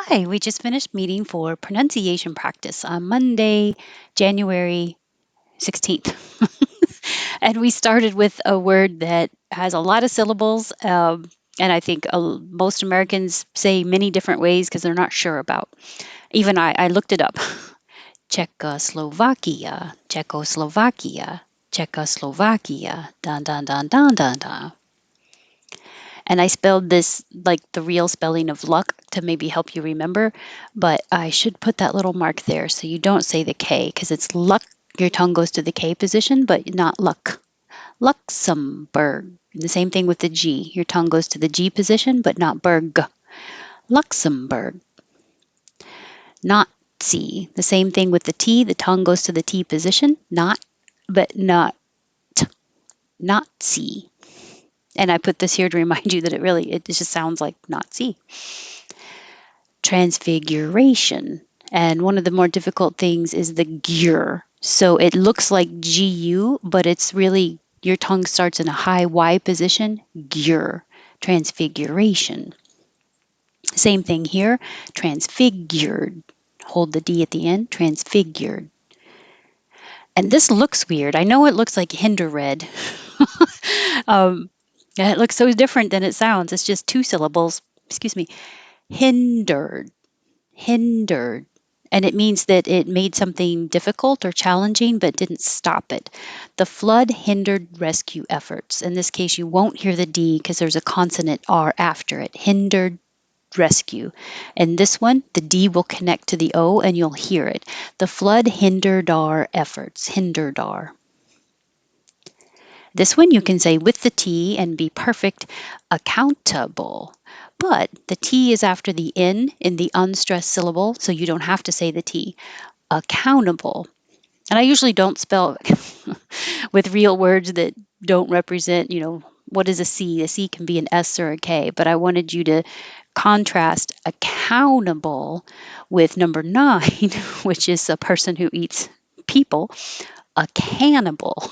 Hi, we just finished meeting for pronunciation practice on Monday, January 16th. And we started with a word that has a lot of syllables. And I think most Americans say many different ways because they're not sure about. Even I looked it up. Czechoslovakia, Czechoslovakia, Czechoslovakia, dun dun dun dun dun dun. And I spelled this like the real spelling of luck to maybe help you remember, but I should put that little mark there so you don't say the K because it's luck. Your tongue goes to the K position, but not luck. Luxembourg. The same thing with the G. Your tongue goes to the G position, but not berg. Luxembourg. Nazi. The same thing with the T. The tongue goes to the T position, not, but not. Nazi. And I put this here to remind you that it just sounds like Nazi. Transfiguration. And one of the more difficult things is the gyr. So it looks like GU, but it's really your tongue starts in a high Y position, gyr, transfiguration. Same thing here, transfigured. Hold the D at the end, transfigured. And this looks weird. I know it looks like hinder red. um, it looks so different than it sounds. It's just two syllables. Excuse me. Hindered. Hindered. And it means that it made something difficult or challenging but didn't stop it. The flood hindered rescue efforts. In this case, you won't hear the D because there's a consonant R after it. Hindered rescue. And this one, the D will connect to the O and you'll hear it. The flood hindered our efforts. Hindered our. This one you can say with the T and be perfect, accountable. But the T is after the N in the unstressed syllable, so you don't have to say the T. Accountable. And I usually don't spell with real words that don't represent, what is a C? A C can be an S or a K, but I wanted you to contrast accountable with number 9, which is a person who eats people, a cannibal.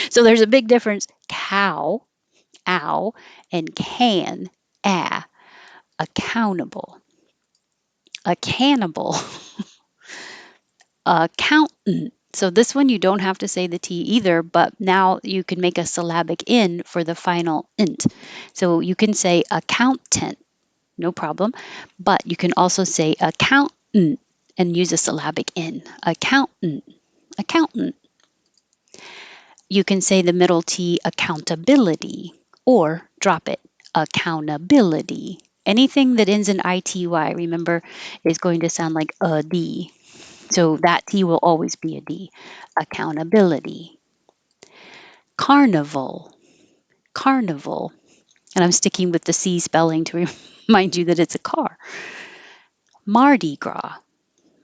So there's a big difference. Cow, ow, and can, ah, accountable. A cannibal, accountant. So this one you don't have to say the T either, but now you can make a syllabic in for the final int. So you can say accountant, no problem, but you can also say accountant and use a syllabic in. Accountant, accountant. You can say the middle T, accountability, or drop it, accountability. Anything that ends in ity, remember, is going to sound like a D. So that T will always be a D. Accountability. Carnival. Carnival. And I'm sticking with the C spelling to remind you that it's a car. Mardi Gras.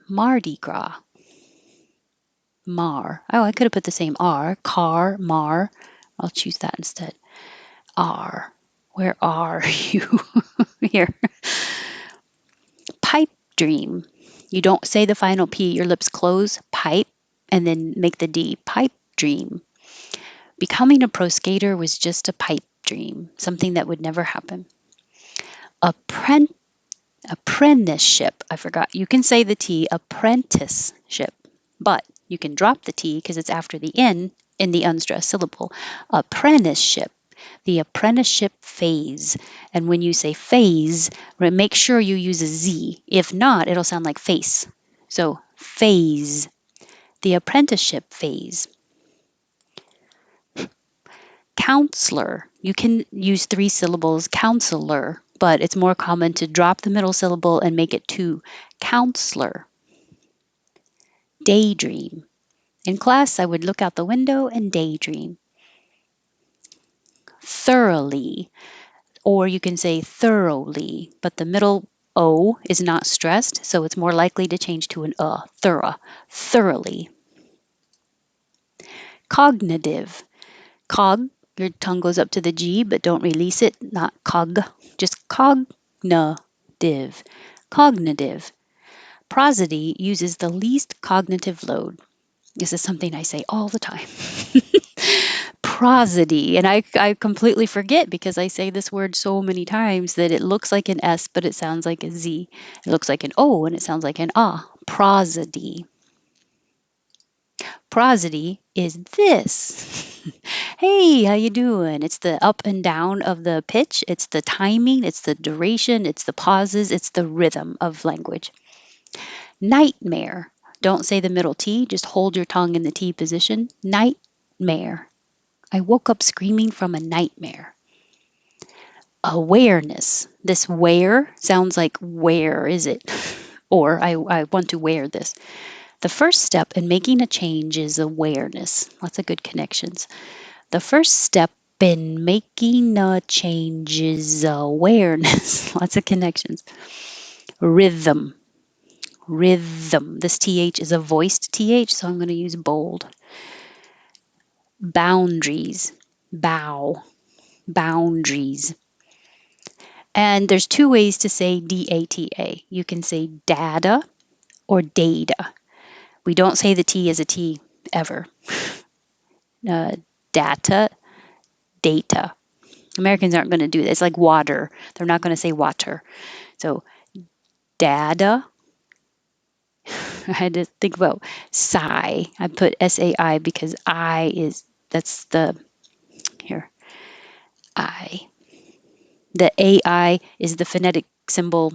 Mardi Gras. Mar. Oh, I could have put the same R. Car, mar. I'll choose that instead. R. Where are you? Here. Pipe dream. You don't say the final P, your lips close, pipe, and then make the D. Pipe dream. Becoming a pro skater was just a pipe dream, something that would never happen. Appren- Apprenticeship. I forgot. You can say the T, apprenticeship, but you can drop the T because it's after the N in the unstressed syllable. Apprenticeship. The apprenticeship phase. And when you say phase, make sure you use a Z. If not, it'll sound like face. So, phase. The apprenticeship phase. Counselor. You can use 3 syllables, counselor, but it's more common to drop the middle syllable and make it 2. Counselor. Daydream. In class, I would look out the window and daydream. Thoroughly. Or you can say thoroughly, but the middle O is not stressed, so it's more likely to change to an thorough, thoroughly. Cognitive. Cog, your tongue goes up to the G, but don't release it, not cog, just cognitive. Cognitive. Prosody uses the least cognitive load. This is something I say all the time. prosody. And I completely forget because I say this word so many times that it looks like an S, but it sounds like a Z. It looks like an O and it sounds like an ah. Prosody. Prosody is this. Hey, how you doing? It's the up and down of the pitch. It's the timing. It's the duration. It's the pauses. It's the rhythm of language. Nightmare. Don't say the middle T. Just hold your tongue in the T position. Nightmare. I woke up screaming from a nightmare. Awareness. This where sounds like where is it? Or I want to wear this. The first step in making a change is awareness. Lots of good connections. The first step in making a change is awareness. Lots of connections. Rhythm. Rhythm. This TH is a voiced TH, so I'm going to use bold. Boundaries. Bow. Boundaries. And there's two ways to say DATA. You can say data or data. We don't say the T as a T ever. Uh, data, data. Americans aren't going to do this. It's like water. They're not going to say water. So data. I had to think about sigh. I put SAI because I is that's the here. I. The AI is the phonetic symbol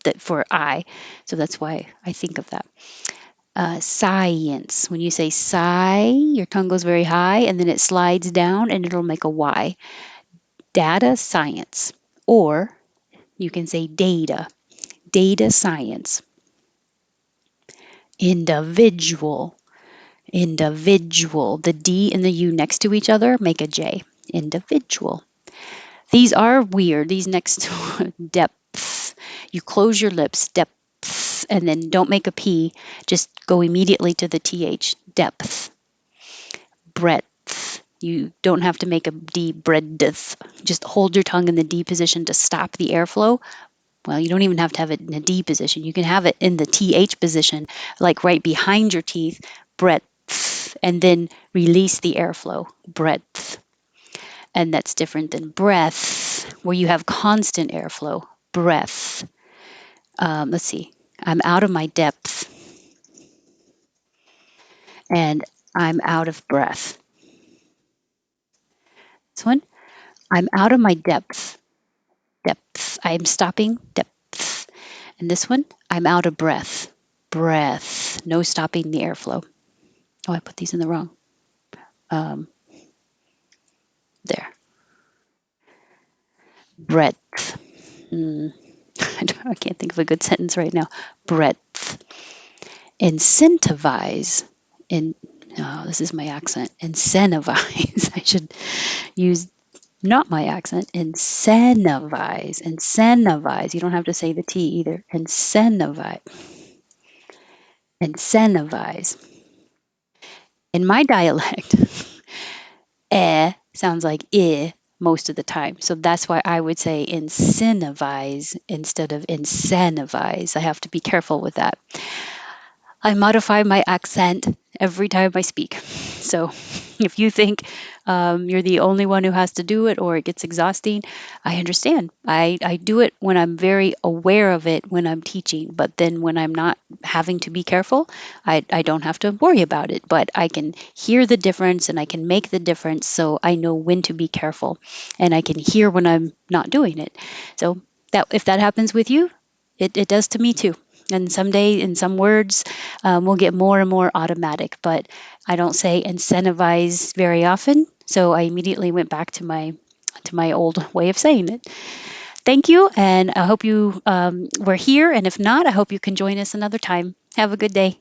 that for I. So that's why I think of that. Science. When you say sigh, your tongue goes very high and then it slides down and it'll make a Y. Data science. Or you can say data. Data science. Individual. Individual. The D and the U next to each other make a J. Individual. These are weird. These next depth. You close your lips, depth, and then don't make a P. Just go immediately to the TH. Depth. Breadth. You don't have to make a D breadth. Just hold your tongue in the D position to stop the airflow. Well, you don't even have to have it in a D position. You can have it in the TH position, like right behind your teeth, breadth, and then release the airflow, breadth. And that's different than breath, where you have constant airflow, breath. Let's see, I'm out of my depth and I'm out of breath. This one, I'm out of my depth, depth. I'm stopping, depth. And this one, I'm out of breath, breath. No stopping the airflow. Oh, I put these in the wrong. Um, there. Breadth. Mm, I can't think of a good sentence right now. Breadth. Incentivize. In oh, this is my accent. Incentivize. I should use not my accent. Incentivize. Incentivize. You don't have to say the T either. Incentivize. Incentivize. In my dialect, sounds like most of the time. So that's why I would say incentivize instead of incentivize. I have to be careful with that. I modify my accent every time I speak. So if you think you're the only one who has to do it or it gets exhausting, I understand. I do it when I'm very aware of it when I'm teaching, but then when I'm not having to be careful, I don't have to worry about it. But I can hear the difference and I can make the difference so I know when to be careful and I can hear when I'm not doing it. So that if that happens with you, it does to me too. And someday, in some words, we'll get more and more automatic. But I don't say incentivize very often, so I immediately went back to my old way of saying it. Thank you, and I hope you were here. And if not, I hope you can join us another time. Have a good day.